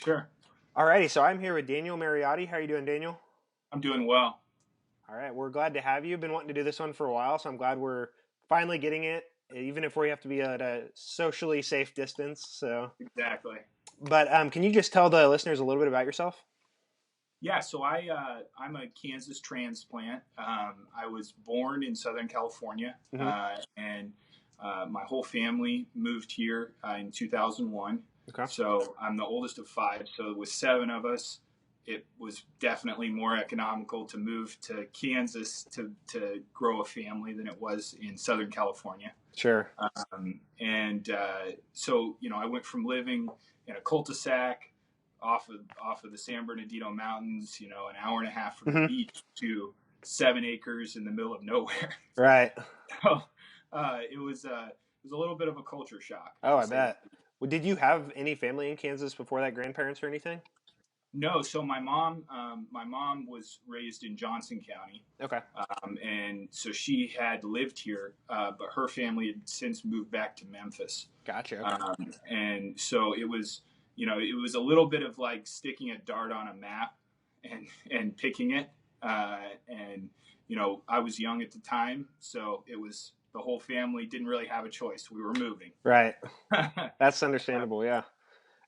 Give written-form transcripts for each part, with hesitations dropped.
Sure. Alrighty, so I'm here with Daniel Mariotti. How are you doing, Daniel? I'm doing well. All right, we're glad to have you. Been wanting to do this one for a while, so I'm glad we're finally getting it, even if we have to be at a socially safe distance. Exactly. But can you just tell the listeners a little bit about yourself? Yeah, so I'm a Kansas transplant. I was born in Southern California, Hmm. and my whole family moved here in 2001. Okay. So I'm the oldest of five. So with seven of us, it was definitely more economical to move to Kansas to grow a family than it was in Southern California. Sure. So I went from living in a cul-de-sac off of the San Bernardino Mountains, an hour and a half from the Hmm. beach, to 7 acres in the middle of nowhere. Right. So it was a little bit of a culture shock, Oh, to I say the bet. Well, did you have any family in Kansas before that, grandparents or anything? No. So my mom was raised in Johnson County, Okay. and so she had lived here, but her family had since moved back to Memphis. Gotcha. Okay. And so it was a little bit of like sticking a dart on a map and picking it. And I was young at the time, so it was the whole family didn't really have a choice. We were moving. Right. That's understandable. Yeah.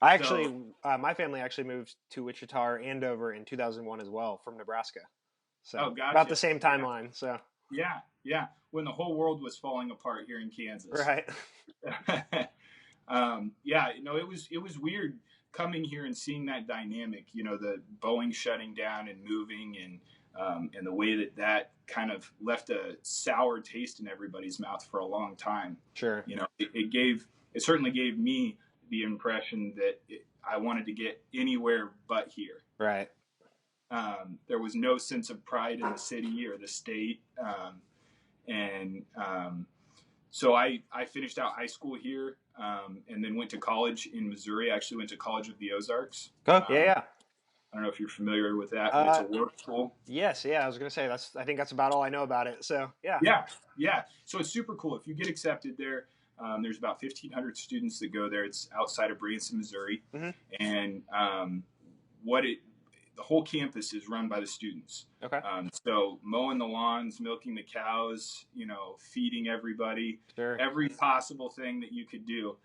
I So, actually, my family actually moved to Wichita or Andover in 2001 as well from Nebraska. oh, So about the gotcha. same Yeah, timeline. So yeah, yeah. When the whole world was falling apart here in Kansas. right. Yeah, it was weird coming here and seeing that dynamic. The Boeing shutting down and moving, and the way that kind of left a sour taste in everybody's mouth for a long time. Sure. It certainly gave me the impression that I wanted to get anywhere but here. Right. There was no sense of pride in the city or the state, and so I finished out high school here, and then went to college in Missouri. I actually went to College of the Ozarks. Oh yeah, yeah. I don't know if you're familiar with that, but it's Uh, a work school. yes, yeah. I was gonna say that's. I think that's about all I know about it. So yeah. Yeah, yeah. So it's super cool. If you get accepted there, there's about 1,500 students that go there. It's outside of Branson, Missouri, Hmm. and what it the whole campus is run by the students. Okay. So mowing the lawns, milking the cows, feeding everybody, Sure. every possible thing that you could do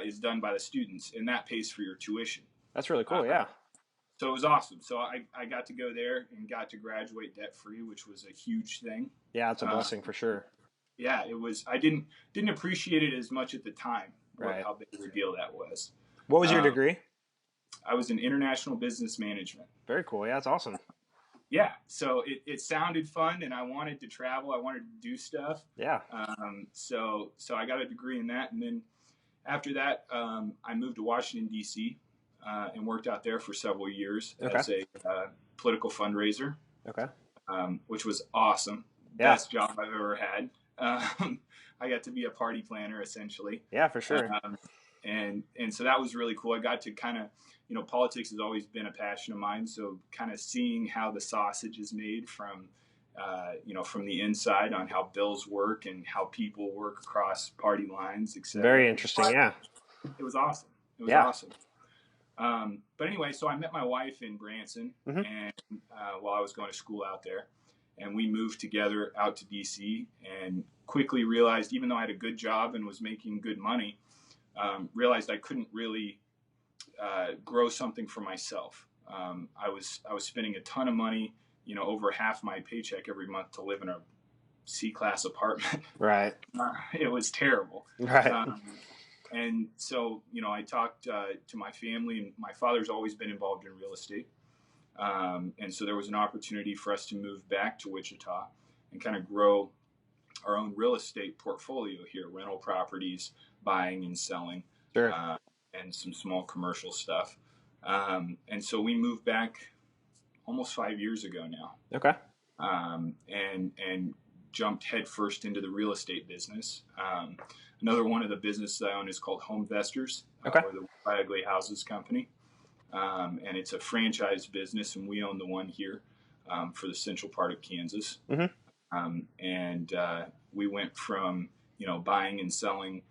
is done by the students, and that pays for your tuition. That's really cool. Uh, Yeah. so it was awesome. So I got to go there and got to graduate debt free, which was a huge thing. Yeah, it's a Uh, blessing for sure. yeah, it was. I didn't appreciate it as much at the time. Right. How big of a deal that was. What was your Um, degree? I was in international business management. Very cool. Yeah, that's awesome. Yeah, so it sounded fun, and I wanted to travel. I wanted to do stuff. Yeah. So I got a degree in that, and then after that, I moved to Washington D.C. And worked out there for several years Okay. as a political fundraiser, Okay. which was awesome. Yeah. Best job I've ever had. I got to be a party planner essentially, Yeah, for sure. um, and so that was really cool. I got to kind of, politics has always been a passion of mine. So kind of seeing how the sausage is made from the inside, on how bills work and how people work across party lines, etc. Very interesting. Yeah. It was awesome. It was Yeah. awesome. But anyway, so I met my wife in Branson, Hmm. and while I was going to school out there, and we moved together out to DC, and quickly realized, even though I had a good job and was making good money, realized I couldn't really grow something for myself. I was spending a ton of money, over half my paycheck every month to live in a C-class apartment. Right. It was terrible. Right. Um, and so, I talked to my family, and my father's always been involved in real estate. And so there was an opportunity for us to move back to Wichita and kind of grow our own real estate portfolio here, rental properties, buying and selling, Sure. uh, and some small commercial stuff. And so we moved back almost 5 years ago now, Okay. and jumped headfirst into the real estate business. Another one of the businesses I own is called Home Investors, Okay. or the Ugly Houses Company. And it's a franchise business, and we own the one here for the central part of Kansas. Hmm. And we went from buying and selling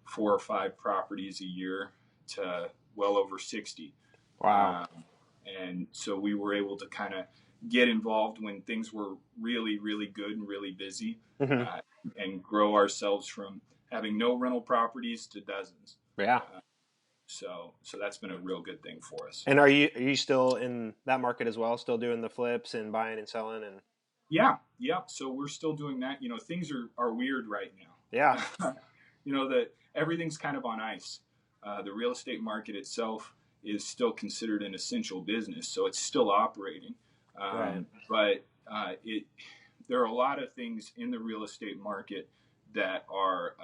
4 or 5 properties a year to well over 60. Wow. And so we were able to kind of get involved when things were really, really good and really busy, Hmm. uh, and grow ourselves from having no rental properties to dozens. Yeah. So that's been a real good thing for us. And are you still in that market as well? Still doing the flips and buying and selling and Yeah. So we're still doing that. Things are weird right yeah. now. That everything's kind of on ice. The real estate market itself is still considered an essential business, so it's still operating. Right. But there are a lot of things in the real estate market that are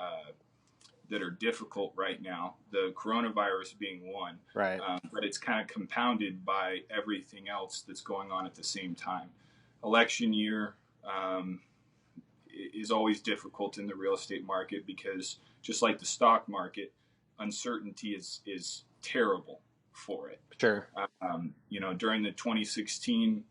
difficult right now. The coronavirus being one, Right. but it's kind of compounded by everything else that's going on at the same time. Election year is always difficult in the real estate market because, just like the stock market, uncertainty is terrible for it. Sure. During the 2016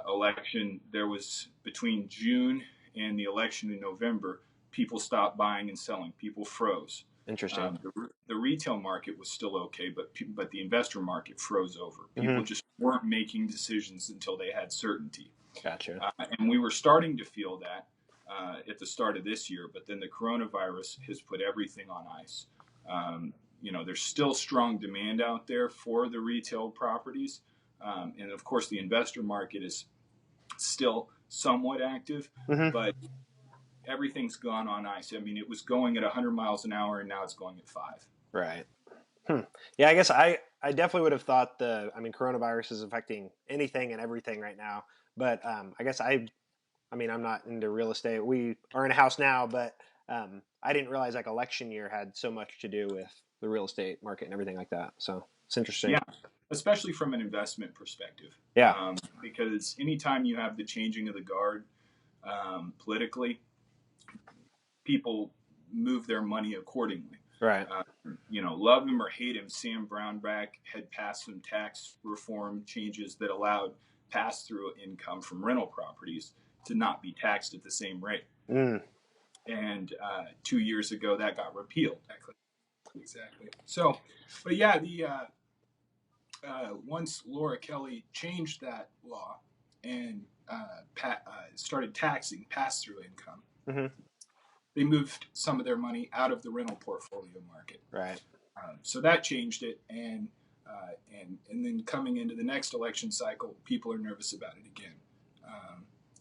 election, there was between June and the election in November, people stopped buying and selling. People froze. Interesting. The retail market was still okay, but the investor market froze over. Hmm. People just weren't making decisions until they had certainty. Gotcha. And we were starting to feel that at the start of this year, but then the coronavirus has put everything on ice. There's still strong demand out there for the retail properties. And of course, the investor market is still somewhat active, Hmm. but everything's gone on ice. I mean, it was going at 100 miles an hour, and now it's going at 5. Right. Hmm. Yeah, I guess I definitely would have thought coronavirus is affecting anything and everything right now. But I guess I mean, I'm not into real estate. We are in a house now, but I didn't realize like election year had so much to do with the real estate market and everything like that. So it's interesting. Yeah, especially from an investment perspective, Yeah. because anytime you have the changing of the guard politically, people move their money accordingly. Right. Love him or hate him, Sam Brownback had passed some tax reform changes that allowed pass-through income from rental properties to not be taxed at the same rate. Mm. And 2 years ago, that got repealed. Exactly. So, but yeah, the once Laura Kelly changed that law and started taxing pass-through income, Hmm. they moved some of their money out of the rental portfolio market. Right. So that changed it, and then coming into the next election cycle, people are nervous about it again.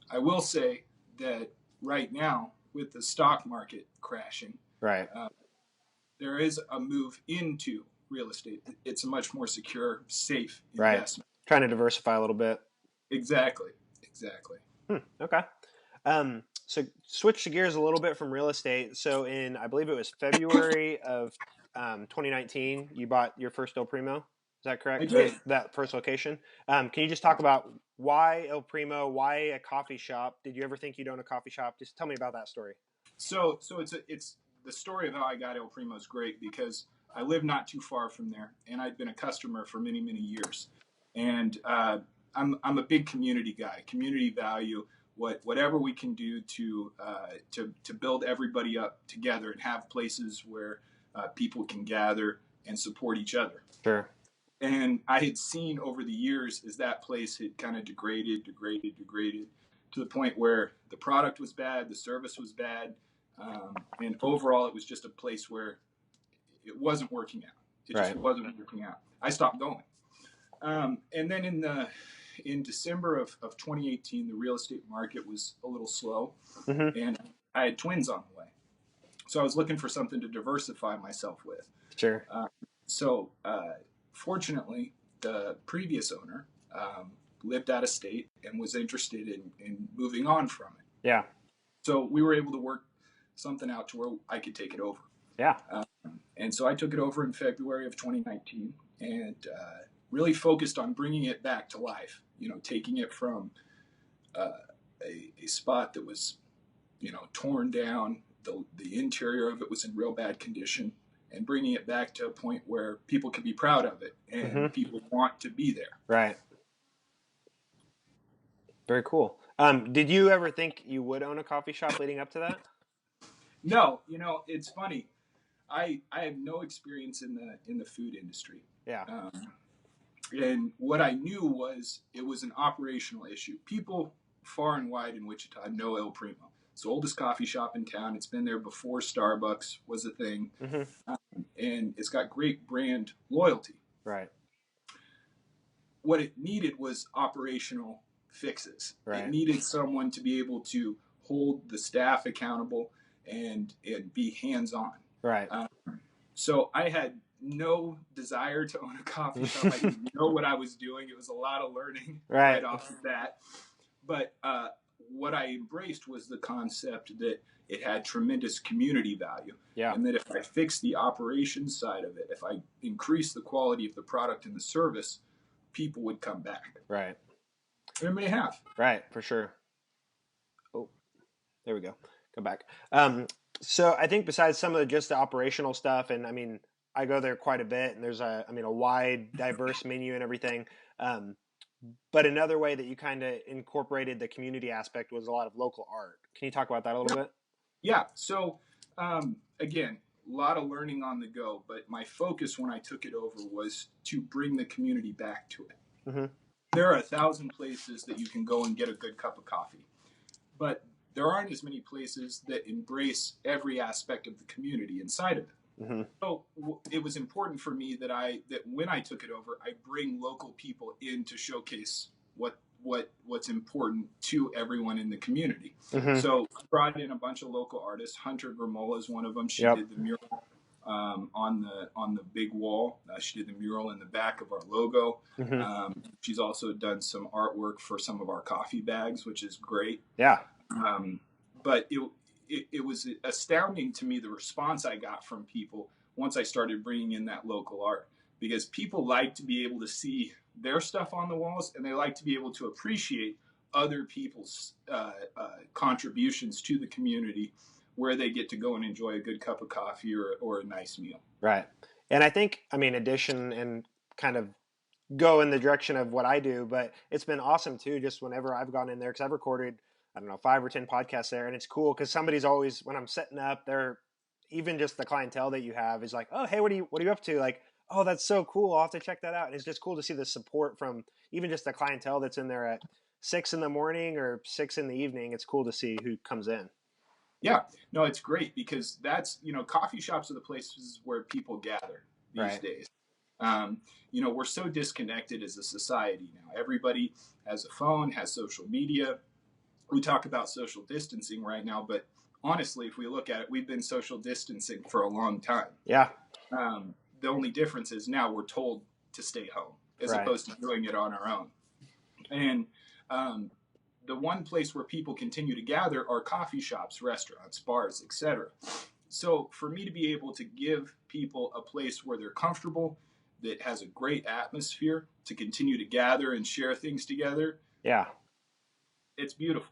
I will say that right now, with the stock market crashing, Right. there is a move into real estate. It's a much more secure, safe Right. investment. Trying to diversify a little bit. Exactly. Okay. So switch the gears a little bit from real estate. So I believe it was February of 2019, you bought your first El Primo. Is that I correct? Or did. that first location? Can you just talk about why El Primo? Why a coffee shop? Did you ever think you'd own a coffee shop? Just tell me about that story. So it's the story of how I got El Primo is great because I live not too far from there, and I'd been a customer for many years, and I'm a big community guy. Community value. Whatever we can do to build everybody up together and have places where people can gather and support each other. Sure. And I had seen over the years as that place had kind of degraded to the point where the product was bad, the service was bad, and overall it was just a place where it wasn't working out. It just Right. wasn't working out. I stopped going. And then in December of 2018, the real estate market was a little slow, Hmm. and I had twins on the way. So I was looking for something to diversify myself with. Sure. So fortunately, the previous owner lived out of state and was interested in moving on from it. Yeah. So we were able to work something out to where I could take it over. Yeah. And so I took it over in February of 2019 and really focused on bringing it back to life. Taking it from a spot that was, torn down. The interior of it was in real bad condition, and bringing it back to a point where people can be proud of it and Hmm. people want to be there. Right. Very cool. Did you ever think you would own a coffee shop leading up to that? No, it's funny. I have no experience in the food industry. Yeah. Um, And what I knew was it was an operational issue. People far and wide in Wichita know El Primo. It's the oldest coffee shop in town. It's been there before Starbucks was a thing. Mm-hmm. And it's got great brand loyalty. Right. What it needed was operational fixes. Right. It needed someone to be able to hold the staff accountable and be hands-on. Right. So I had no desire to own a coffee shop. I didn't know what I was doing. It was a lot of learning right off the bat. But what I embraced was the concept that it had tremendous community value. Yeah. And that if I fixed the operations side of it, if I increased the quality of the product and the service, people would come back. Right. And they have. Right, for sure. Oh, there we go. Go back. So I think besides some of just the operational stuff, and I mean, I go there quite a bit, and there's a wide, diverse menu and everything. But another way that you kind of incorporated the community aspect was a lot of local art. Can you talk about that a little bit? Yeah. So again, a lot of learning on the go, but my focus when I took it over was to bring the community back to it. Mm-hmm. There are 1,000 places that you can go and get a good cup of coffee, but there aren't as many places that embrace every aspect of the community inside of it. Mm-hmm. So it was important for me that when I took it over, I bring local people in to showcase what's important to everyone in the community. Mm-hmm. So I brought in a bunch of local artists. Hunter Gramola is one of them. She did the mural on the big wall. She did the mural in the back of our logo. Mm-hmm. She's also done some artwork for some of our coffee bags, which is great. Yeah. But it was astounding to me the response I got from people once I started bringing in that local art, because people like to be able to see their stuff on the walls, and they like to be able to appreciate other people's contributions to the community, where they get to go and enjoy a good cup of coffee or a nice meal. Right. And I think, addition and kind of go in the direction of what I do, but it's been awesome too, just whenever I've gone in there, because I've recorded, 5 or 10 podcasts there, and it's cool because somebody's always, when I'm setting up there, even just the clientele that you have is like, oh, hey, what are you up to? Like, oh, that's so cool. I'll have to check that out. And it's just cool to see the support from even just the clientele that's in there at 6 in the morning or 6 in the evening. It's cool to see who comes in. Yeah, no, it's great because that's, coffee shops are the places where people gather these days. We're so disconnected as a society now. Everybody has a phone, has social media. We talk about social distancing right now, but honestly, if we look at it, we've been social distancing for a long time. Yeah. The only difference is now we're told to stay home as opposed to doing it on our own. And the one place where people continue to gather are coffee shops, restaurants, bars, etc. So for me to be able to give people a place where they're comfortable, that has a great atmosphere to continue to gather and share things together. Yeah. It's beautiful.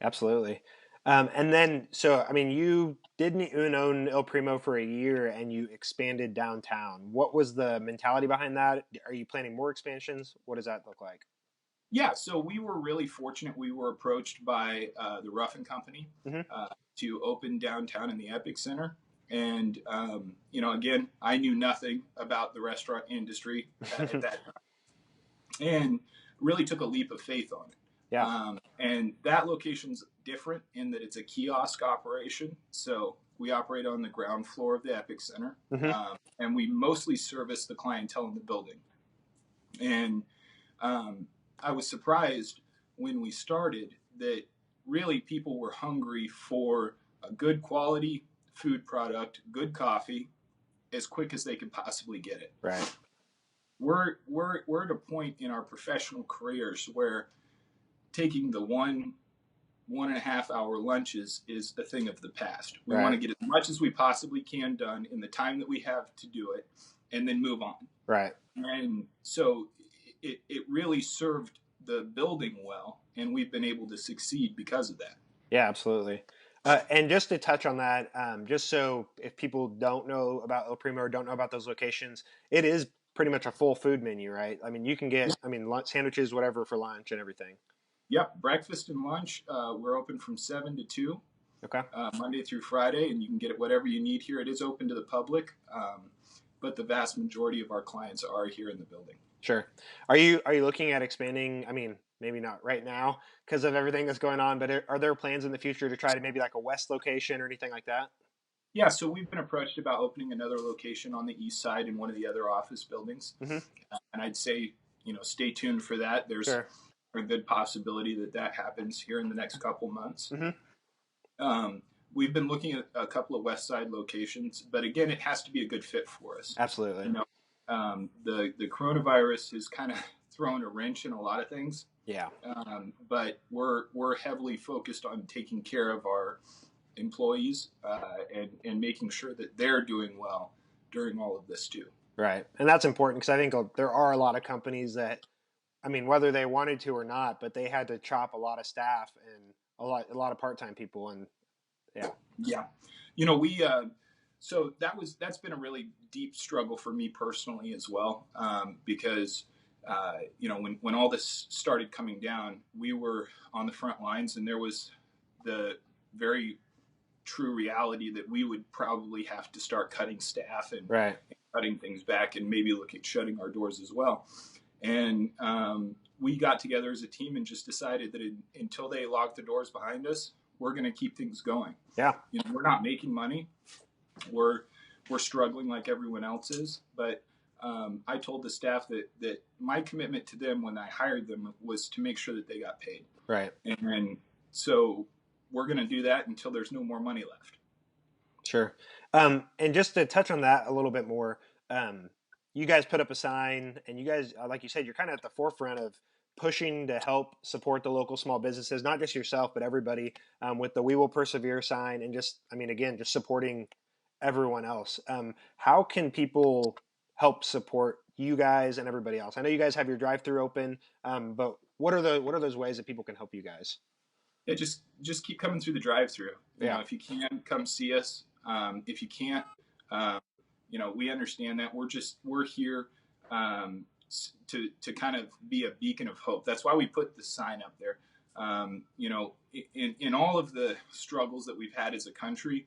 Absolutely. And then, so, you didn't even own El Primo for a year and you expanded downtown. What was the mentality behind that? Are you planning more expansions? What does that look like? Yeah, so we were really fortunate. We were approached by the Ruffin Company to open downtown in the Epic Center. And, again, I knew nothing about the restaurant industry at that time. And really took a leap of faith on it. Yeah. And that location's different in that it's a kiosk operation. So we operate on the ground floor of the Epic Center. And we mostly service the clientele in the building. And I was surprised when we started that really people were hungry for a good quality food product, good coffee, as quick as they could possibly get it. Right. We're at a point in our professional careers where taking the 1.5 hour lunches is a thing of the past. We want to get as much as we possibly can done in the time that we have to do it, and then move on. Right. And so it really served the building well, and we've been able to succeed because of that. Yeah, absolutely. And just to touch on that, just so if people don't know about El Primo or don't know about those locations, it is pretty much a full food menu, right? You can get, lunch, sandwiches, whatever for lunch and everything. Yep, breakfast and lunch. We're open from 7 to 2. Okay. Monday through Friday, and you can get whatever you need here. It is open to the public. but the vast majority of our clients are here in the building. Sure. Are you looking at expanding? I mean, maybe not right now because of everything that's going on, but are there plans in the future to try to maybe like a west location or anything like that? Yeah, so we've been approached about opening another location on the east side in one of the other office buildings, Mm-hmm. and I'd say, stay tuned for that. There's Sure. a good possibility that that happens here in the next couple months. Mm-hmm. Um, we've been looking at a couple of west side locations, but again, it has to be a good fit for us. Absolutely. The coronavirus has kind of thrown a wrench in a lot of things. Yeah. But we're heavily focused on taking care of our employees and making sure that they're doing well during all of this too. Right. And that's important because I think there are a lot of companies that, I mean, whether they wanted to or not, but they had to chop a lot of staff and a lot of part-time people. And yeah. Yeah. We so that's been a really deep struggle for me personally as well, because when all this started coming down, we were on the front lines, and there was the very true reality that we would probably have to start cutting staff and Right. cutting things back, and maybe look at shutting our doors as well. And we got together as a team and just decided that until they lock the doors behind us, we're going to keep things going. Yeah. We're not making money. We're struggling like everyone else is. But I told the staff that my commitment to them when I hired them was to make sure that they got paid. Right. And so we're going to do that until there's no more money left. Sure. And just to touch on that a little bit more, you guys put up a sign, and you guys, like you said, you're kind of at the forefront of pushing to help support the local small businesses, not just yourself, but everybody, with the "We Will Persevere" sign, and just, I mean, again, just supporting everyone else. How can people help support you guys and everybody else? I know you guys have your drive-through open, but what are those ways that people can help you guys? Yeah, just keep coming through the drive-through. Yeah. If you can, come see us. If you can't, um, we understand that. We're here to kind of be a beacon of hope. That's why we put the sign up there. In all of the struggles that we've had as a country,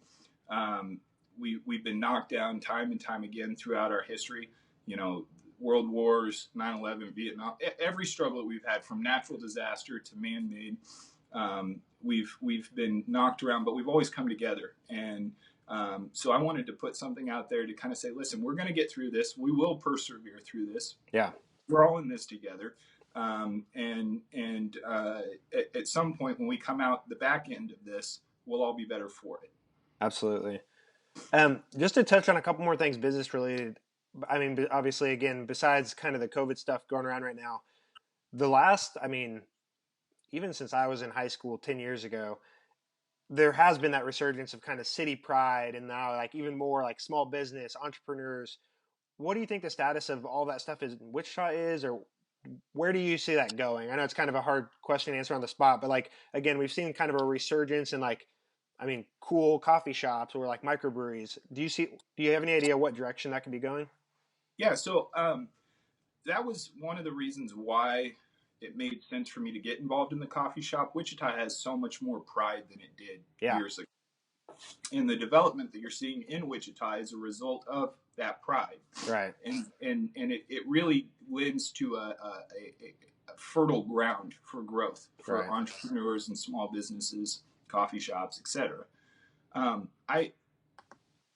we've been knocked down time and time again throughout our history. World Wars, 9/11, Vietnam, every struggle that we've had, from natural disaster to man-made, we've been knocked around, but we've always come together. And so I wanted to put something out there to kind of say, listen, we're going to get through this. We will persevere through this. Yeah. We're all in this together. And at some point when we come out the back end of this, we'll all be better for it. Absolutely. Just to touch on a couple more things business related. I mean, obviously, again, besides kind of the COVID stuff going around right now, even since I was in high school 10 years ago, there has been that resurgence of kind of city pride, and now like even more like small business entrepreneurs. What do you think the status of all that stuff is in Wichita is, or where do you see that going? I know it's kind of a hard question to answer on the spot, but like, again, we've seen kind of a resurgence in like, I mean, cool coffee shops or like microbreweries. Do you have any idea what direction that could be going? Yeah. So that was one of the reasons why it made sense for me to get involved in the coffee shop. Wichita has so much more pride than it did years ago. And the development that you're seeing in Wichita is a result of that pride. Right. And it really lends to a fertile ground for growth for entrepreneurs and small businesses, coffee shops, etc.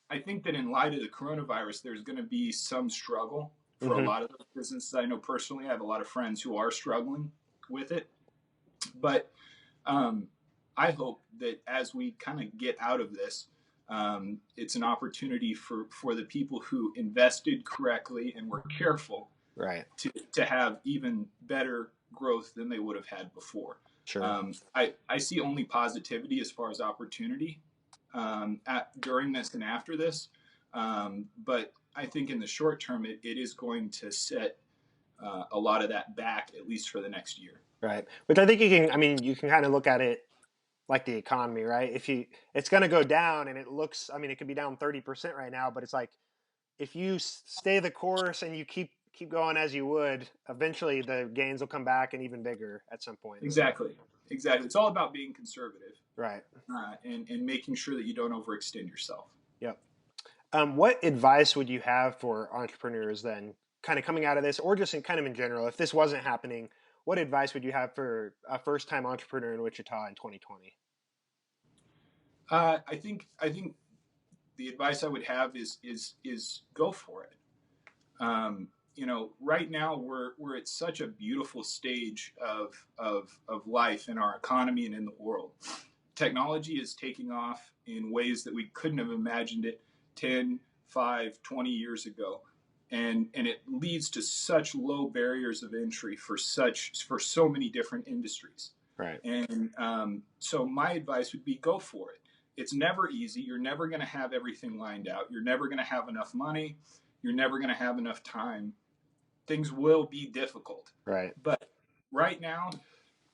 I think that in light of the coronavirus, there's going to be some struggle for a lot of those businesses. I know personally, I have a lot of friends who are struggling with it. But I hope that as we kind of get out of this, it's an opportunity for the people who invested correctly and were careful to have even better growth than they would have had before. Sure. I see only positivity as far as opportunity during this and after this. But I think in the short term, it is going to set a lot of that back, at least for the next year. Right. Which I think you can kind of look at it like the economy, right? It's going to go down, and it could be down 30% right now, but it's like, if you stay the course and you keep going as you would, eventually the gains will come back and even bigger at some point. Exactly. It's all about being conservative. Right. And making sure that you don't overextend yourself. Yep. What advice would you have for entrepreneurs then, kind of coming out of this, or just in kind of in general, if this wasn't happening, what advice would you have for a first-time entrepreneur in Wichita in 2020? I think the advice I would have is go for it. Right now we're at such a beautiful stage of life in our economy and in the world. Technology is taking off in ways that we couldn't have imagined it 10, 5, 20 years ago. And it leads to such low barriers of entry for so many different industries. Right. And so my advice would be go for it. It's never easy. You're never going to have everything lined out. You're never going to have enough money. You're never going to have enough time. Things will be difficult. Right. But right now,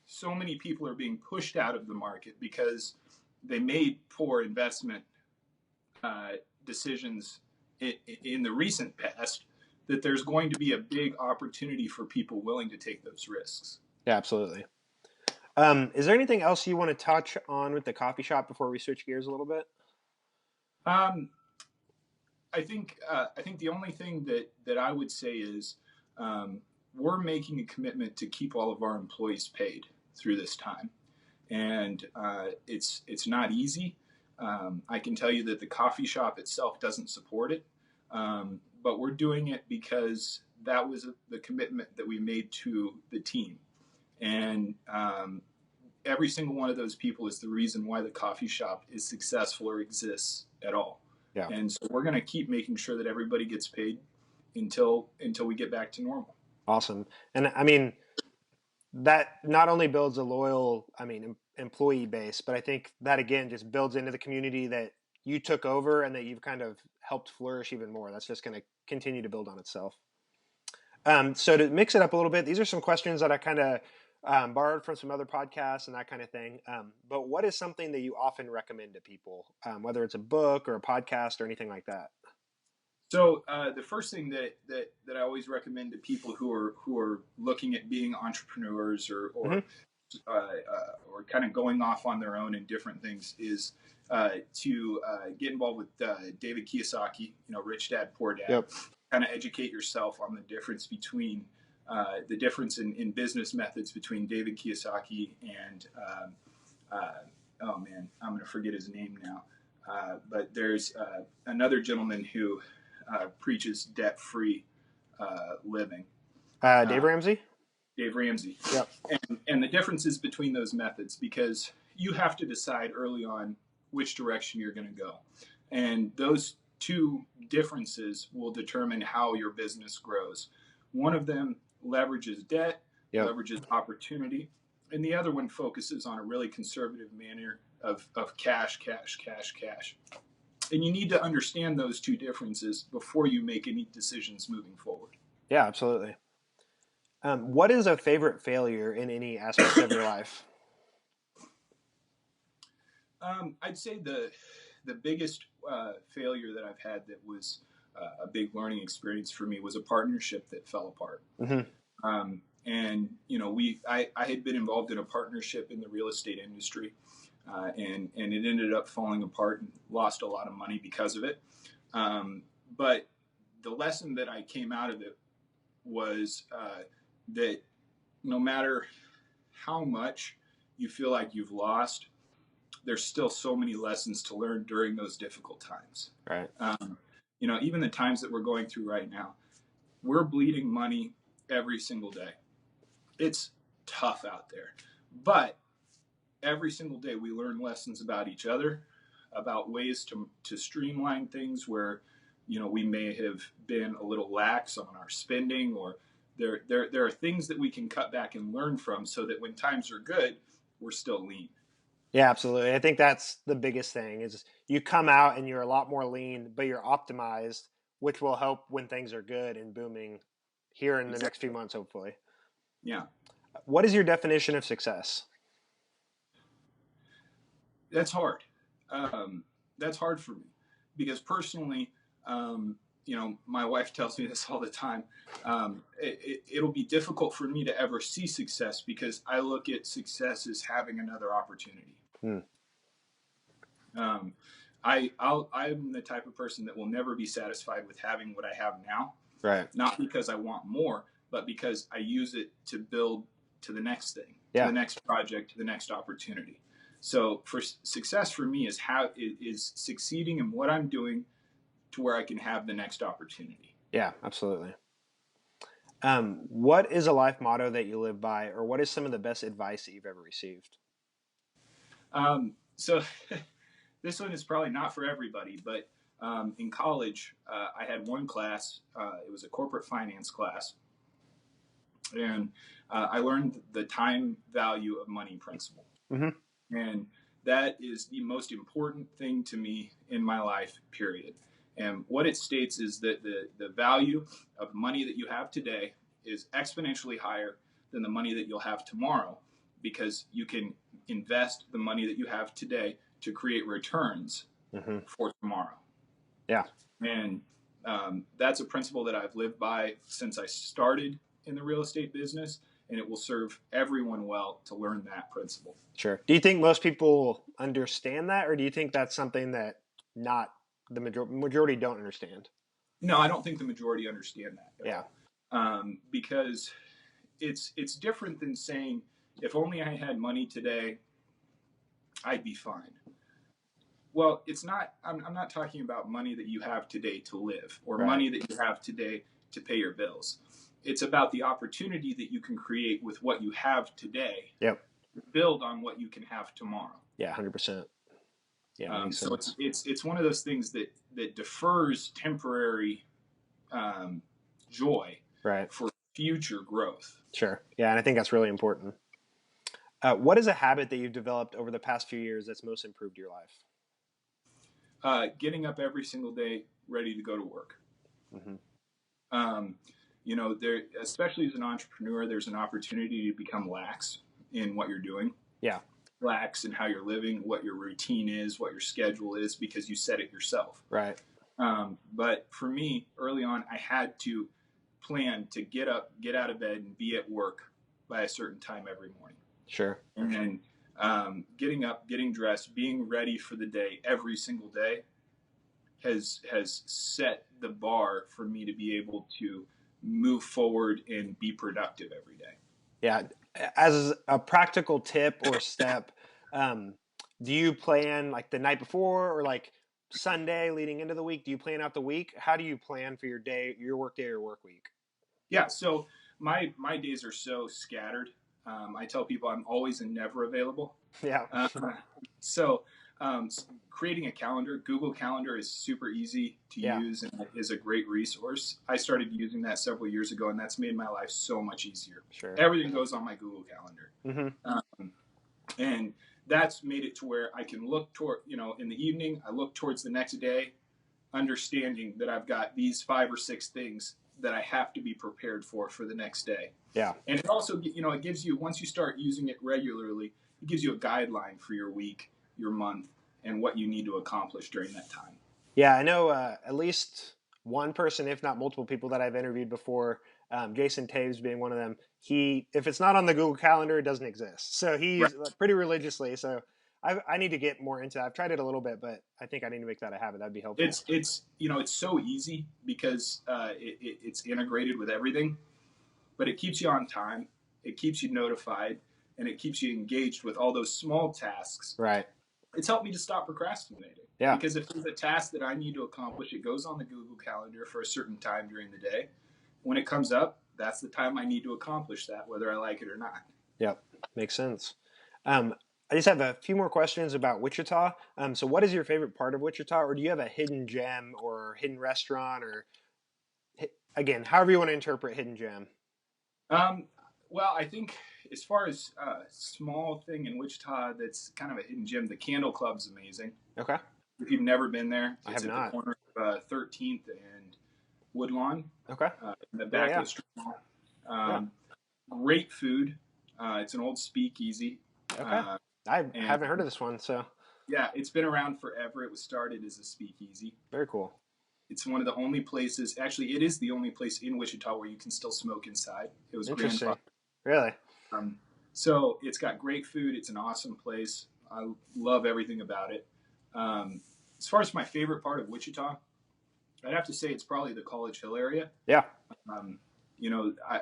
so many people are being pushed out of the market because they made poor investment decisions in the recent past, that there's going to be a big opportunity for people willing to take those risks. Yeah, absolutely. Is there anything else you want to touch on with the coffee shop before we switch gears a little bit? Um, I think the only thing that I would say is we're making a commitment to keep all of our employees paid through this time, and it's not easy. I can tell you that the coffee shop itself doesn't support it, but we're doing it because that was the commitment that we made to the team, and every single one of those people is the reason why the coffee shop is successful or exists at all. Yeah. And so we're going to keep making sure that everybody gets paid until we get back to normal. Awesome. And I mean, that not only builds a loyal, employee base, but I think that again just builds into the community that you took over and that you've kind of helped flourish even more. That's just going to continue to build on itself. So to mix it up a little bit, these are some questions that I kind of borrowed from some other podcasts and that kind of thing. But what is something that you often recommend to people, whether it's a book or a podcast or anything like that? So the first thing that I always recommend to people who are looking at being entrepreneurs or kind of going off on their own in different things is to get involved with David Kiyosaki, Rich Dad Poor Dad. Yep. Kind of educate yourself on the difference between the difference in business methods between David Kiyosaki and oh man, I'm going to forget his name now. But there's another gentleman who preaches debt-free living. Dave Ramsey? Dave Ramsey. Yep. And the differences between those methods, because you have to decide early on which direction you're going to go. And those two differences will determine how your business grows. One of them leverages debt, Yep. leverages opportunity, and the other one focuses on a really conservative manner of cash. And you need to understand those two differences before you make any decisions moving forward. Yeah, absolutely. What is a favorite failure in any aspect of your life? I'd say the biggest failure that I've had that was a big learning experience for me was a partnership that fell apart. Mm-hmm. And I had been involved in a partnership in the real estate industry, and it ended up falling apart and lost a lot of money because of it. But the lesson that I came out of it was that no matter how much you feel like you've lost, there's still so many lessons to learn during those difficult times. Right. Even the times that we're going through right now, we're bleeding money every single day. It's tough out there, but every single day we learn lessons about each other, about ways to streamline things where, we may have been a little lax on our spending, or there are things that we can cut back and learn from so that when times are good, we're still lean. Yeah, absolutely. I think that's the biggest thing is you come out and you're a lot more lean, but you're optimized, which will help when things are good and booming here in the next few months, hopefully. Yeah. What is your definition of success? That's hard. That's hard for me because personally, my wife tells me this all the time. It'll be difficult for me to ever see success because I look at success as having another opportunity. I'm the type of person that will never be satisfied with having what I have now, Right. not because I want more, but because I use it to build to the next thing, to Yeah. the next project, to the next opportunity. So for success for me is succeeding in what I'm doing to where I can have the next opportunity. Yeah, absolutely. What is a life motto that you live by, or what is some of the best advice that you've ever received? So this one is probably not for everybody, but in college, I had one class. It was a corporate finance class, and I learned the time value of money principle. Mm-hmm. And that is the most important thing to me in my life, period. And what it states is that the value of money that you have today is exponentially higher than the money that you'll have tomorrow, because you can invest the money that you have today to create returns Mm-hmm. for tomorrow. Yeah. And that's a principle that I've lived by since I started in the real estate business, and it will serve everyone well to learn that principle. Sure. Do you think most people understand that, or do you think that's something that not the majority don't understand? No, I don't think the majority understand that at Yeah. all, because it's different than saying, if only I had money today, I'd be fine. Well, it's not. I'm not talking about money that you have today to live, or Right. money that you have today to pay your bills. It's about the opportunity that you can create with what you have today, Yep. build on what you can have tomorrow. Yeah. 100%. Yeah, makes So sense. it's one of those things that defers temporary joy Right. for future growth. Sure. Yeah, and I think that's really important. What is a habit that you've developed over the past few years that's most improved your life? Getting up every single day, ready to go to work. Mm-hmm. Um, there, especially as an entrepreneur, there's an opportunity to become lax in what you're doing. Yeah. Lax in how you're living, what your routine is, what your schedule is, because you set it yourself. Right. But for me, early on, I had to plan to get up, get out of bed, and be at work by a certain time every morning. Sure. And then getting up, getting dressed, being ready for the day every single day has set the bar for me to be able to move forward and be productive every day. Yeah. As a practical tip or step, um, do you plan like the night before or like Sunday leading into the week? Do you plan out the week? How do you plan for your day, your work day or work week? Yeah, so my days are so scattered. I tell people I'm always and never available. Yeah. Uh, so creating a calendar, Google Calendar is super easy to Yeah. use and is a great resource. I started using that several years ago, and that's made my life so much easier. Sure. Everything goes on my Google Calendar. Mm-hmm. And that's made it to where I can look toward, in the evening, I look towards the next day, understanding that I've got these 5 or 6 things that I have to be prepared for the next day. Yeah. And it also, it gives you, once you start using it regularly, it gives you a guideline for your week, your month, and what you need to accomplish during that time. Yeah, I know at least one person, if not multiple people that I've interviewed before, Jason Taves being one of them. If it's not on the Google Calendar, it doesn't exist. So he Right. uses pretty religiously. So I need to get more into it. I've tried it a little bit, but I think I need to make that a habit. That'd be helpful. It's so easy because it's integrated with everything, but it keeps you on time, it keeps you notified, and it keeps you engaged with all those small tasks. Right. It's helped me to stop procrastinating. Yeah. Because if there's a task that I need to accomplish, it goes on the Google Calendar for a certain time during the day. When it comes up, that's the time I need to accomplish that, whether I like it or not. Yep. Makes sense. I just have a few more questions about Wichita. So what is your favorite part of Wichita, or do you have a hidden gem or hidden restaurant, or again, however you want to interpret hidden gem? Well, I think as far as a small thing in Wichita that's kind of a hidden gem, the Candle Club's amazing. Okay. If you've never been there, I it's have at not. the corner of 13th and Woodlawn. Okay. In the back yeah. of the street mall. Great food. It's an old speakeasy. Okay. I haven't heard of this one, so. Yeah, it's been around forever. It was started as a speakeasy. Very cool. It's one of the only places, actually, it is the only place in Wichita where you can still smoke inside. It was interesting. Really? So it's got great food. It's an awesome place. I love everything about it. As far as my favorite part of Wichita, I'd have to say it's probably the College Hill area. Yeah. Um,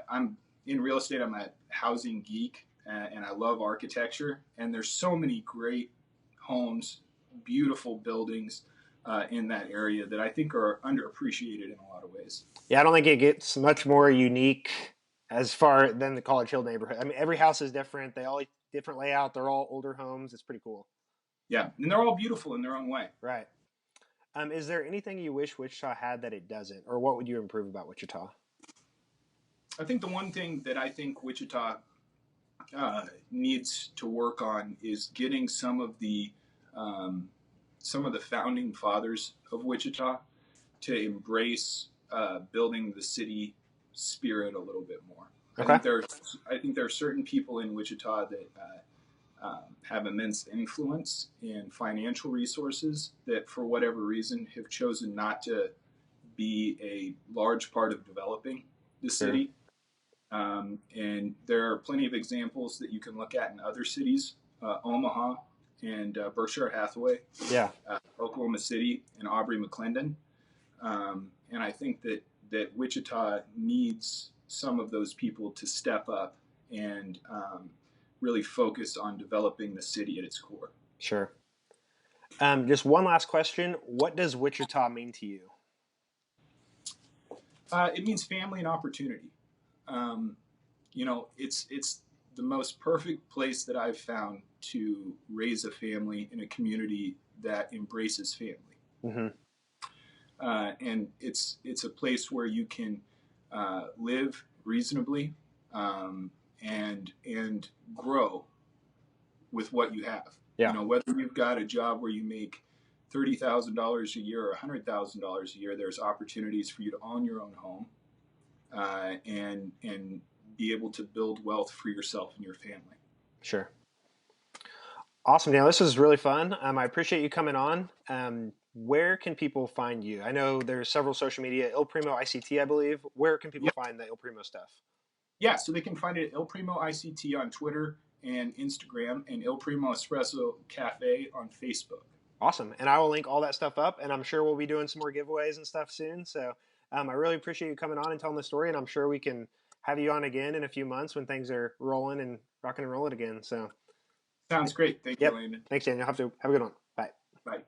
I'm in real estate. I'm a housing geek, and I love architecture. And there's so many great homes, beautiful buildings in that area that I think are underappreciated in a lot of ways. Yeah, I don't think it gets much more unique as far than the College Hill neighborhood. I mean, every house is different. They all different layout. They're all older homes. It's pretty cool. Yeah, and they're all beautiful in their own way. Right. Is there anything you wish Wichita had that it doesn't, or what would you improve about Wichita? I think the one thing that I think Wichita needs to work on is getting um, some of the founding fathers of Wichita to embrace building the city spirit a little bit more. Okay. I think there are certain people in Wichita that have immense influence and financial resources that, for whatever reason, have chosen not to be a large part of developing the Sure. city. And there are plenty of examples that you can look at in other cities, Omaha and Berkshire Hathaway, Yeah. Oklahoma City, and Aubrey McClendon. And I think that Wichita needs some of those people to step up and really focus on developing the city at its core. Sure. Just one last question. What does Wichita mean to you? It means family and opportunity. Um, it's the most perfect place that I've found to raise a family in a community that embraces family. Mm-hmm. And it's a place where you can live reasonably and grow with what you have. Yeah. Whether you've got a job where you make $30,000 a year or $100,000 a year, there's opportunities for you to own your own home and be able to build wealth for yourself and your family. Sure. Awesome, Daniel. This was really fun. I appreciate you coming on. Where can people find you? I know there's several social media, Il Primo ICT, I believe. Where can people Yep. find the Il Primo stuff? Yeah, so they can find it at Il Primo ICT on Twitter and Instagram, and Il Primo Espresso Caffe on Facebook. Awesome. And I will link all that stuff up, and I'm sure we'll be doing some more giveaways and stuff soon. So I really appreciate you coming on and telling the story, and I'm sure we can have you on again in a few months when things are rolling and rocking and rolling again. So Sounds great. Thank you, yep. Landon. Thanks, Daniel. Have a good one. Bye. Bye.